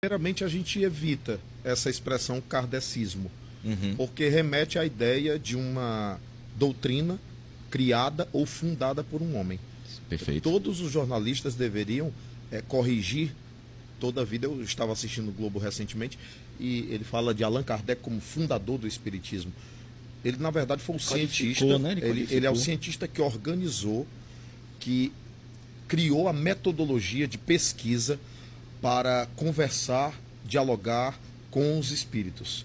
Primeiramente, a gente evita essa expressão kardecismo, Uhum. porque remete à ideia de uma doutrina criada ou fundada por um homem. Perfeito. Todos os jornalistas deveriam corrigir toda a vida. Eu estava assistindo o Globo recentemente e ele fala de Allan Kardec como fundador do Espiritismo. Ele, na verdade, foi o cientista. Né? Ele é o cientista que organizou, que criou a metodologia de pesquisa para conversar, dialogar com os espíritos.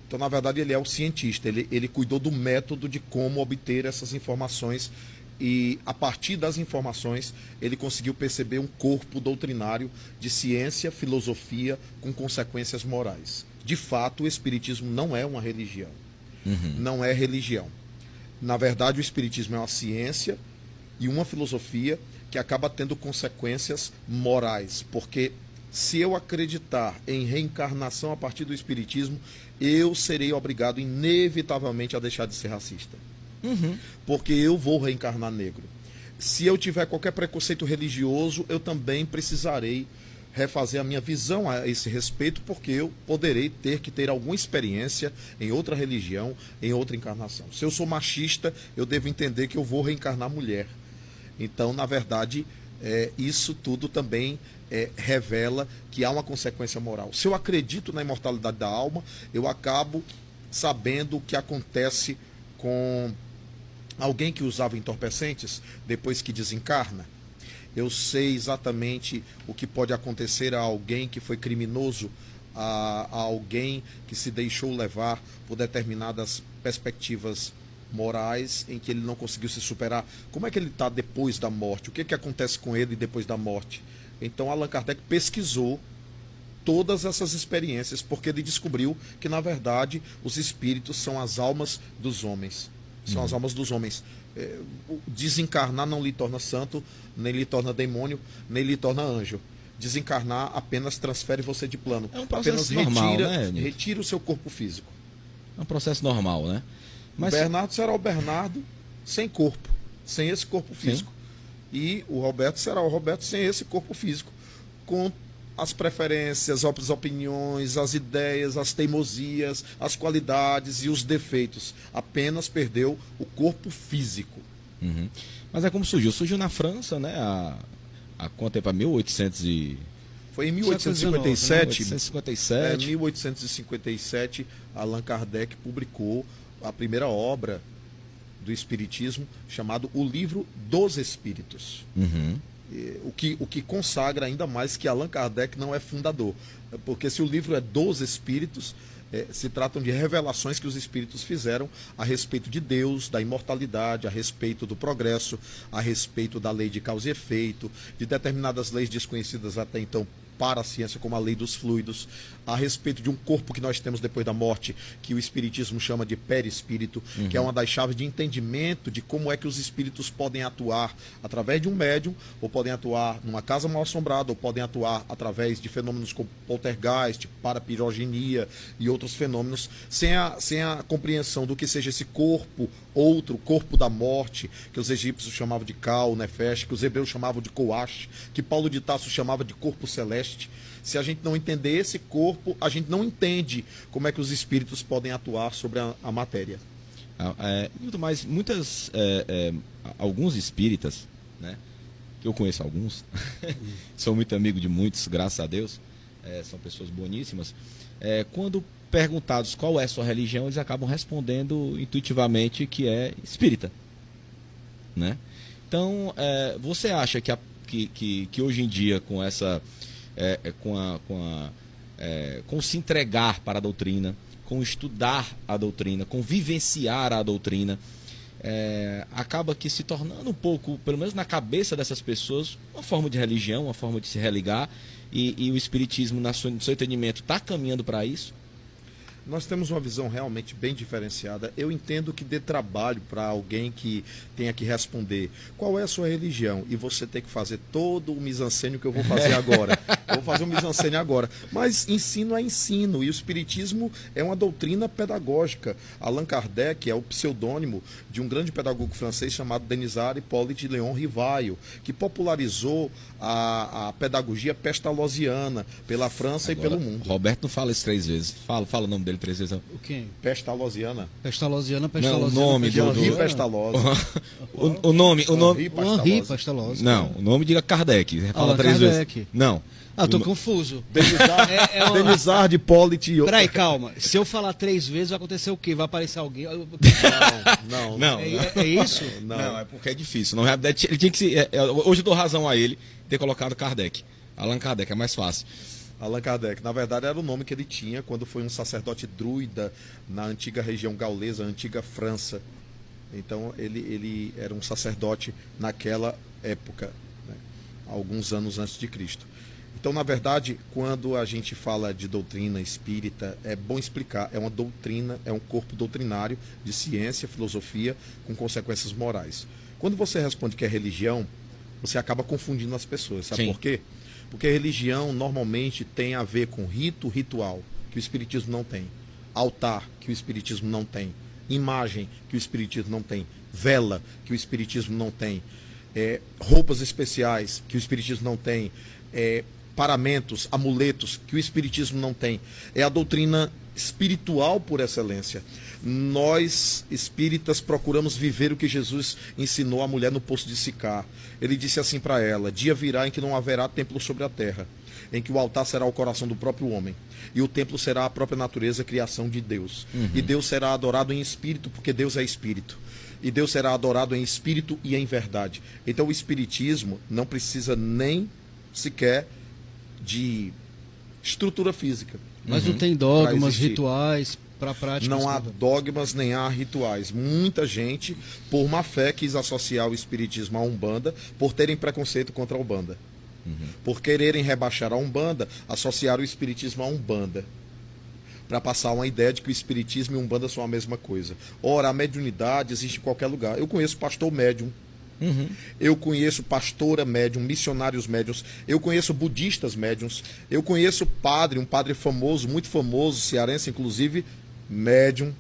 Então, na verdade, ele é o cientista, ele cuidou do método de como obter essas informações e, a partir das informações, ele conseguiu perceber um corpo doutrinário de ciência, filosofia, com consequências morais. De fato, o espiritismo não é uma religião. Não é religião. Na verdade, o espiritismo é uma ciência e uma filosofia que acaba tendo consequências morais, porque se eu acreditar em reencarnação a partir do espiritismo, eu serei obrigado inevitavelmente a deixar de ser racista. Porque eu vou reencarnar negro. Se eu tiver qualquer preconceito religioso, eu também precisarei refazer a minha visão a esse respeito, porque eu poderei ter alguma experiência em outra religião, em outra encarnação. Se eu sou machista, eu devo entender que eu vou reencarnar mulher. Então, na verdade, isso tudo também revela que há uma consequência moral. Se eu acredito na imortalidade da alma, eu acabo sabendo o que acontece com alguém que usava entorpecentes depois que desencarna. Eu sei exatamente o que pode acontecer a alguém que foi criminoso, a alguém que se deixou levar por determinadas perspectivas morais em que ele não conseguiu se superar. Como é que ele está depois da morte? O que acontece com ele depois da morte? Então, Allan Kardec pesquisou todas essas experiências, porque ele descobriu que, na verdade, os espíritos são as almas dos homens. São as almas dos homens. Desencarnar não lhe torna santo, nem lhe torna demônio, nem lhe torna anjo. Desencarnar apenas transfere você de plano. É um processo Apenas normal, né, Nilton? retira o seu corpo físico. É um processo normal, né? Mas O Bernardo será o Bernardo sem corpo, sem esse corpo físico. E o Roberto será o Roberto sem esse corpo físico, com as preferências, as opiniões, as ideias, as teimosias, as qualidades e os defeitos. Apenas perdeu o corpo físico. Mas é como surgiu. Surgiu na França, né? A quanto tempo? 1800 e... Foi em 1857, 1857. 1857, Allan Kardec publicou a primeira obra do Espiritismo, chamado O Livro dos Espíritos. O que consagra ainda mais que Allan Kardec não é fundador. Porque se o livro é dos Espíritos, se tratam de revelações que os Espíritos fizeram a respeito de Deus, da imortalidade, a respeito do progresso, a respeito da lei de causa e efeito, de determinadas leis desconhecidas até então para a ciência, como a lei dos fluidos, a respeito de um corpo que nós temos depois da morte, que o Espiritismo chama de perispírito, que é uma das chaves de entendimento de como é que os espíritos podem atuar através de um médium, ou podem atuar numa casa mal assombrada, ou podem atuar através de fenômenos como poltergeist, parapirogenia e outros fenômenos, sem a compreensão do que seja esse corpo, outro corpo da morte, que os egípcios chamavam de Kal, Nefesh, que os hebreus chamavam de Koash, que Paulo de Tarso chamava de corpo celeste. Se a gente não entender esse corpo, a gente não entende como é que os espíritos podem atuar sobre a matéria. Mas alguns espíritas, né, que eu conheço alguns, sou muito amigo de muitos, graças a Deus, são pessoas boníssimas, quando perguntados qual é a sua religião, eles acabam respondendo intuitivamente que é espírita, né? Então, você acha que hoje em dia, com essa com se entregar para a doutrina, com estudar a doutrina, com vivenciar a doutrina, acaba que se tornando um pouco, pelo menos na cabeça dessas pessoas, uma forma de religião, uma forma de se religar, e o espiritismo, no seu entendimento, está caminhando para isso? Nós temos uma visão realmente bem diferenciada. Eu entendo que dê trabalho para alguém que tenha que responder qual é a sua religião e você ter que fazer todo o mise-en-scène que eu vou fazer agora. Eu vou fazer o mise-en-scène agora. Mas ensino é ensino e o espiritismo é uma doutrina pedagógica. Allan Kardec é o pseudônimo de um grande pedagogo francês chamado Denisard Hippolyte Léon Rivaio, que popularizou a pedagogia pestalozziana pela França Agora, e pelo mundo. Roberto não fala isso 3 vezes. Fala o nome dele 3 vezes. O quem? Pestalozziana. Pestalozziana, Não, o nome do... Henri Pestalozzi. o nome... Henri Pestalozzi. Não, o nome diga Kardec. Fala Allan 3 Kardec. vezes. Não. Ah, tô confuso. Denisard Hippolyte... Peraí, calma. Se eu falar 3 vezes, vai acontecer o quê? Vai aparecer alguém? Não. É isso? Não, é porque é difícil. Não, ele tinha que se, hoje eu dou razão a ele ter colocado Kardec. Allan Kardec, é mais fácil. Allan Kardec, na verdade, era o nome que ele tinha quando foi um sacerdote druida na antiga região gaulesa, antiga França. Então, ele era um sacerdote naquela época, né, alguns anos antes de Cristo. Então, na verdade, quando a gente fala de doutrina espírita, é bom explicar, é uma doutrina, é um corpo doutrinário de ciência, filosofia, com consequências morais. Quando você responde que é religião, você acaba confundindo as pessoas, sabe Sim. por quê? Porque a religião normalmente tem a ver com ritual, que o espiritismo não tem. Altar, que o espiritismo não tem. Imagem, que o espiritismo não tem. Vela, que o espiritismo não tem. Roupas especiais, que o espiritismo não tem. Paramentos, amuletos, que o espiritismo não tem. É a doutrina espiritual por excelência. Nós, espíritas, procuramos viver o que Jesus ensinou à mulher no poço de Sicar. Ele disse assim para ela: dia virá em que não haverá templo sobre a terra, em que o altar será o coração do próprio homem, e o templo será a própria natureza, a criação de Deus. E Deus será adorado em espírito, porque Deus é espírito. E Deus será adorado em espírito e em verdade. Então o espiritismo não precisa nem sequer de estrutura física. Mas não tem Pra dogmas, existir. rituais para prática. Não há dogmas nem há rituais. Muita gente, por má fé, quis associar o espiritismo à Umbanda, por terem preconceito contra a Umbanda. Por quererem rebaixar a Umbanda, associaram o espiritismo à Umbanda, para passar uma ideia de que o espiritismo e a Umbanda são a mesma coisa. Ora, a mediunidade existe em qualquer lugar. Eu conheço pastor médium. Eu conheço pastora médium, missionários médiums, eu conheço budistas médiums, eu conheço padre, um padre famoso, muito famoso, cearense inclusive, médium.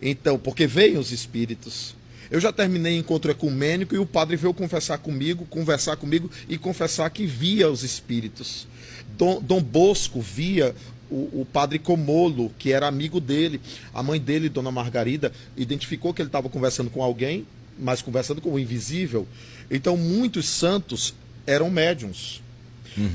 Então, porque veem os espíritos. Eu já terminei encontro ecumênico e o padre veio conversar comigo e confessar que via os espíritos. Dom Bosco via o padre Comolo, que era amigo dele. A mãe dele, Dona Margarida, identificou que ele estava conversando com alguém, mas conversando com o invisível. Então, muitos santos eram médiuns.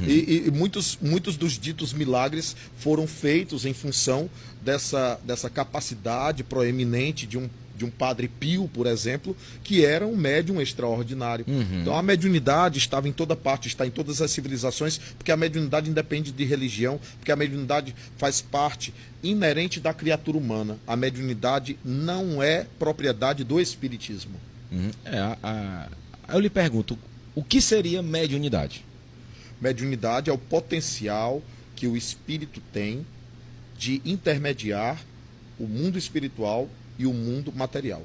E muitos dos ditos milagres foram feitos em função dessa capacidade proeminente de um padre Pio, por exemplo, que era um médium extraordinário. Então, a mediunidade estava em toda parte, está em todas as civilizações, porque a mediunidade independe de religião, porque a mediunidade faz parte inerente da criatura humana. A mediunidade não é propriedade do espiritismo. Eu lhe pergunto, o que seria mediunidade? Mediunidade é o potencial que o espírito tem de intermediar o mundo espiritual e o mundo material.